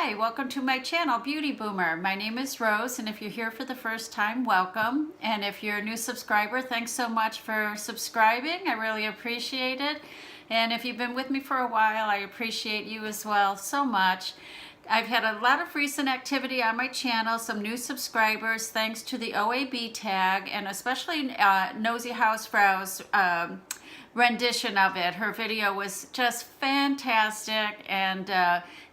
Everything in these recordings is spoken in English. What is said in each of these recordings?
Hi, welcome to my channel, Beauty Boomer. My name is Rose, and if you're here for the first time, welcome. And if you're a new subscriber, thanks so much for subscribing. I really appreciate it. And if you've been with me for a while, I appreciate you as well so much. I've had a lot of recent activity on my channel, some new subscribers, thanks to the OAB tag, and especially Nosy Housefrau's rendition of it. Her video was just fantastic, and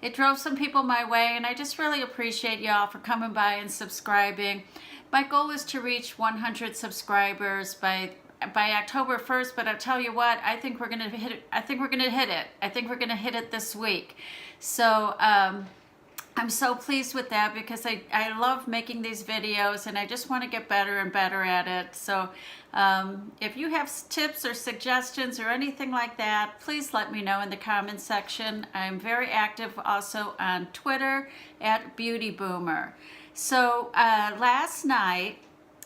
it drove some people my way, and I just really appreciate y'all for coming by and subscribing. My goal is to reach 100 subscribers by October 1st, but I'll tell you what, I think we're gonna hit it. I think we're gonna hit it this week. So I'm so pleased with that because I love making these videos, and I just want to get better and better at it. So if you have tips or suggestions or anything like that, please let me know in the comment section. I'm very active also on Twitter at Beauty Boomer. So last night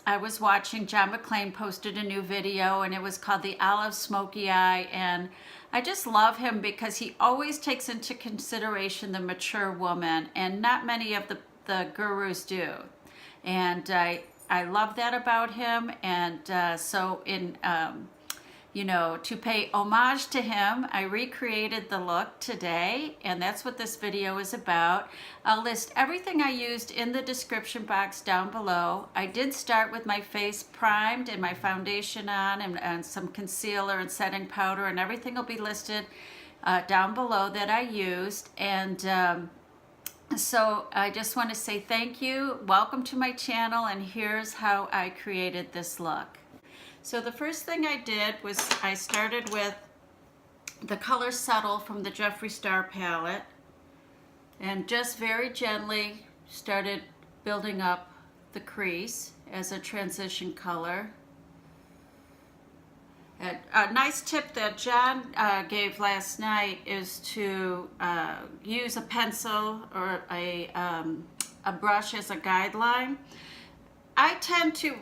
I was watching John Maclean posted a new video, and it was called The Olive Smoky Eye, and I just love him because he always takes into consideration the mature woman, and not many of the gurus do. And I love that about him. And so in, you know, to pay homage to him, I recreated the look today, and that's what this video is about. I'll list everything I used in the description box down below. I did start with my face primed and my foundation on, and some concealer and setting powder, and everything will be listed down below that I used. And so I just want to say thank you. Welcome to my channel, and here's how I created this look. So the first thing I did was I started with the color Subtle from the Jeffree Star palette, and just very gently started building up the crease as a transition color. A nice tip that John gave last night is to use a pencil or a brush as a guideline. I tend to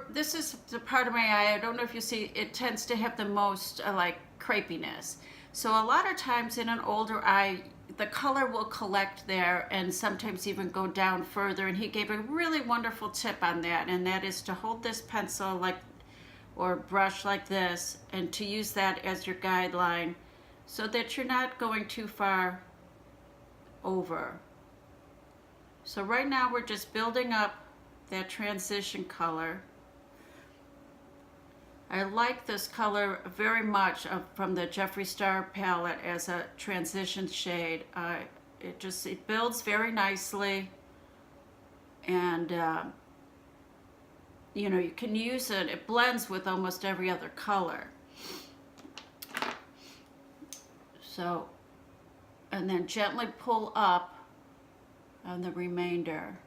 this is the part of my eye, I don't know if you see, it tends to have the most like crepiness. So a lot of times in an older eye, the color will collect there and sometimes even go down further. And he gave a really wonderful tip on that, and that is to hold this pencil like, or brush like this, and to use that as your guideline so that you're not going too far over. So right now we're just building up that transition color. I like this color very much from the Jeffree Star palette as a transition shade. It builds very nicely, and you know, you can use it. It blends with almost every other color. So, and then gently pull up on the remainder.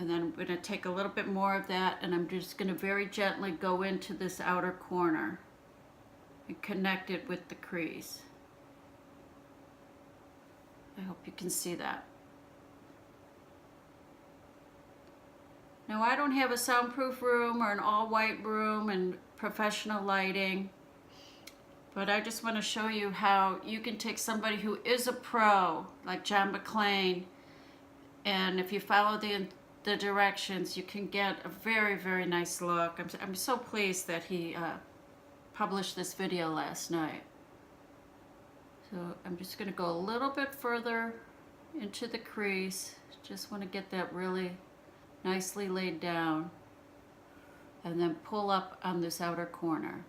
And then I'm going to take a little bit more of that, and I'm just going to very gently go into this outer corner and connect it with the crease. I hope you can see that. Now, I don't have a soundproof room or an all-white room and professional lighting, but I just want to show you how you can take somebody who is a pro, like John Maclean, and if you follow the directions, you can get a very, very nice look. I'm so pleased that he published this video last night. So I'm just going to go a little bit further into the crease. Just want to get that really nicely laid down, and then pull up on this outer corner.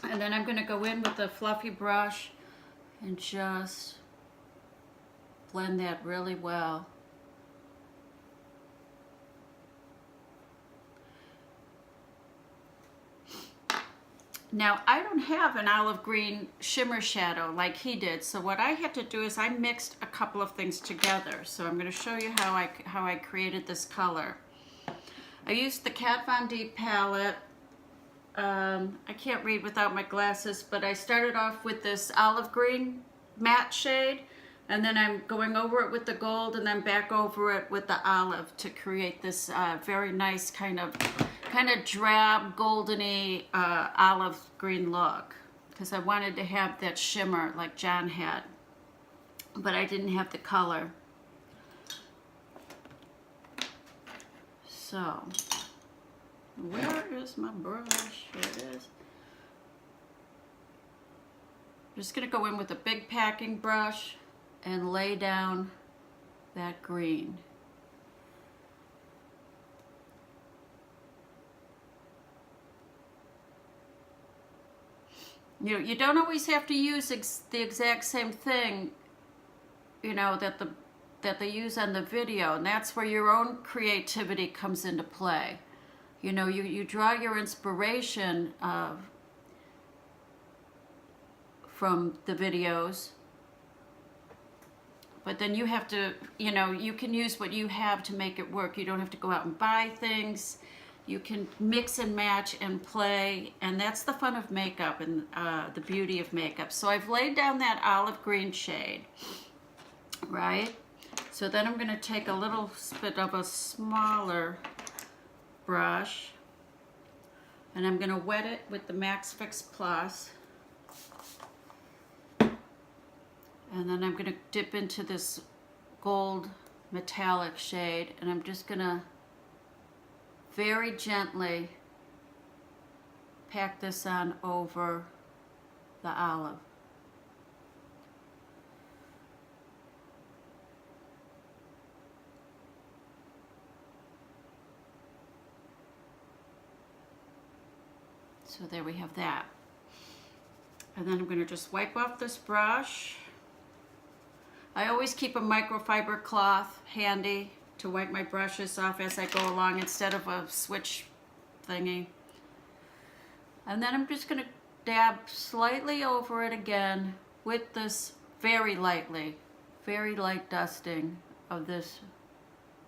And then I'm going to go in with a fluffy brush and just blend that really well. Now, I don't have an olive green shimmer shadow like he did, so what I had to do is I mixed a couple of things together. So I'm going to show you how I created this color. I used the KatVonD palette. I can't read without my glasses, but I started off with this olive green matte shade, and then I'm going over it with the gold, and then back over it with the olive to create this very nice kind of drab, goldeny olive green look. because I wanted to have that shimmer like John had, but I didn't have the color. So, where is my brush? Here it is. I'm just going to go in with a big packing brush and lay down that green. You know, you don't always have to use the exact same thing, you know, that they use on the video, and that's where your own creativity comes into play. You know, you draw your inspiration from the videos, but then you have to, you know, you can use what you have to make it work. You don't have to go out and buy things. You can mix and match and play, and that's the fun of makeup and the beauty of makeup. So I've laid down that olive green shade, right? So then I'm going to take a little bit of a smaller brush, and I'm going to wet it with the Max Fix Plus. And then I'm going to dip into this gold metallic shade, and I'm just going to very gently pack this on over the olive. So there we have that. And then I'm going to just wipe off this brush. I always keep a microfiber cloth handy to wipe my brushes off as I go along instead of a switch thingy. And then I'm just going to dab slightly over it again with this very light dusting of this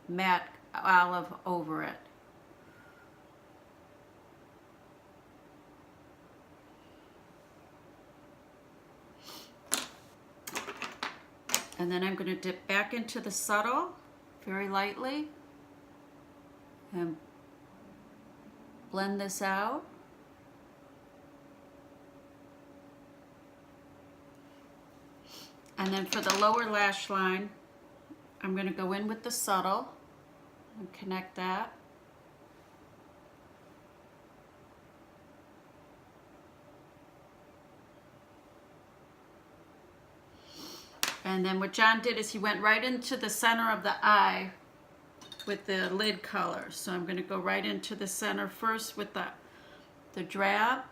matte olive over it. And then I'm going to dip back into the subtle very lightly and blend this out. And then for the lower lash line, I'm going to go in with the subtle and connect that. And then what John did is he went right into the center of the eye with the lid color. So I'm going to go right into the center first with the drab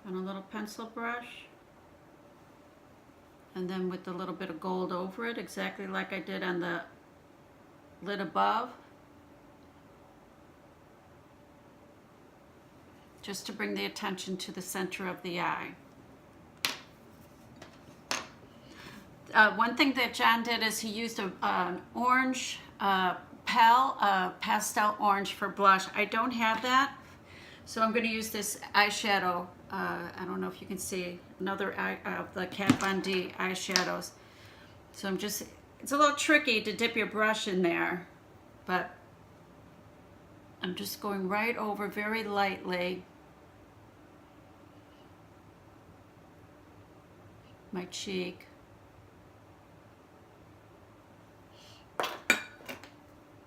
and a little pencil brush. And then with a little bit of gold over it, exactly like I did on the lid above. Just to bring the attention to the center of the eye. One thing that John did is he used an orange pastel orange for blush. I don't have that, so I'm going to use this eyeshadow. I don't know if you can see another of the KatVonD eyeshadows. So it's a little tricky to dip your brush in there, but I'm just going right over very lightly my cheek.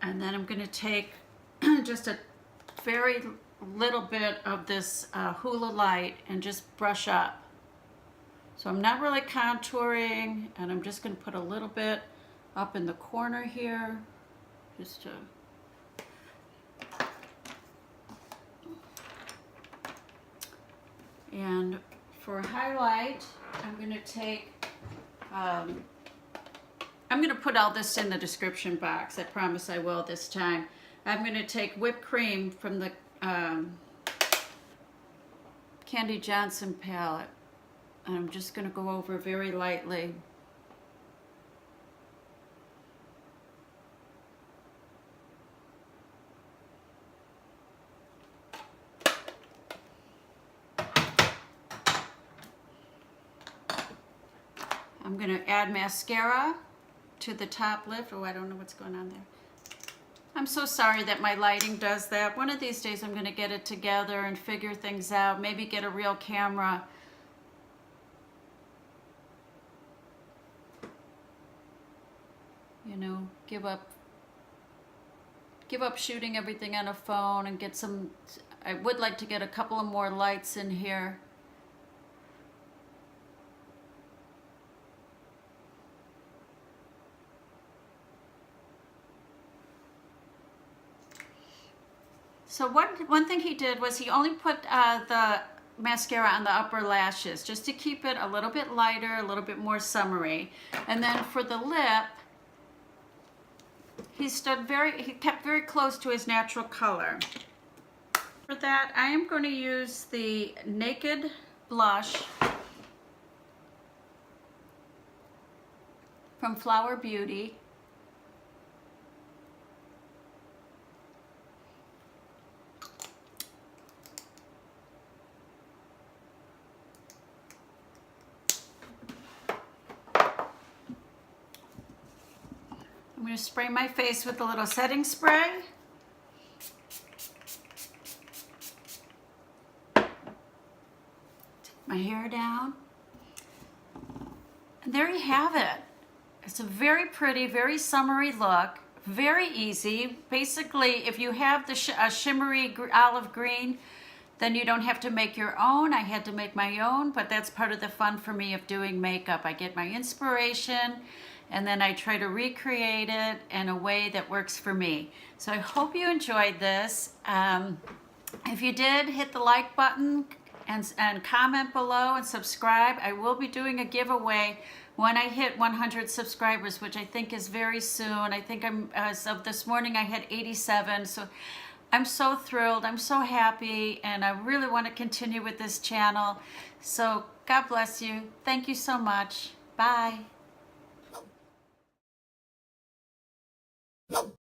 And then I'm going to take just a very little bit of this Hoola Lite and just brush up. So I'm not really contouring, and I'm just going to put a little bit up in the corner here, just to... And for highlight, I'm going to take... I'm going to put all this in the description box. I promise I will this time. I'm going to take whipped cream from the Kandee Johnson palette. And I'm just going to go over very lightly. going to add mascara to the top lip. Oh, I don't know what's going on there. I'm so sorry that my lighting does that. One of these days I'm going to get it together and figure things out. Maybe get a real camera. You know, give up shooting everything on a phone and get some. I would like to get a couple of more lights in here. So one thing he did was he only put the mascara on the upper lashes just to keep it a little bit lighter, a little bit more summery. And then for the lip, he kept very close to his natural color. For that, I am going to use the Naked blush from Flowe Beauty. I'm going to spray my face with a little setting spray. Take my hair down. And there you have it. It's a very pretty, very summery look. Very easy. Basically, if you have the shimmery olive green, then you don't have to make your own. I had to make my own, but that's part of the fun for me of doing makeup. I get my inspiration, and then I try to recreate it in a way that works for me. So I hope you enjoyed this. If you did, hit the like button and comment below and subscribe. I will be doing a giveaway when I hit 100 subscribers, which I think is very soon. I think as of this morning, I had 87. So I'm so thrilled. I'm so happy. And I really want to continue with this channel. So God bless you. Thank you so much. Bye.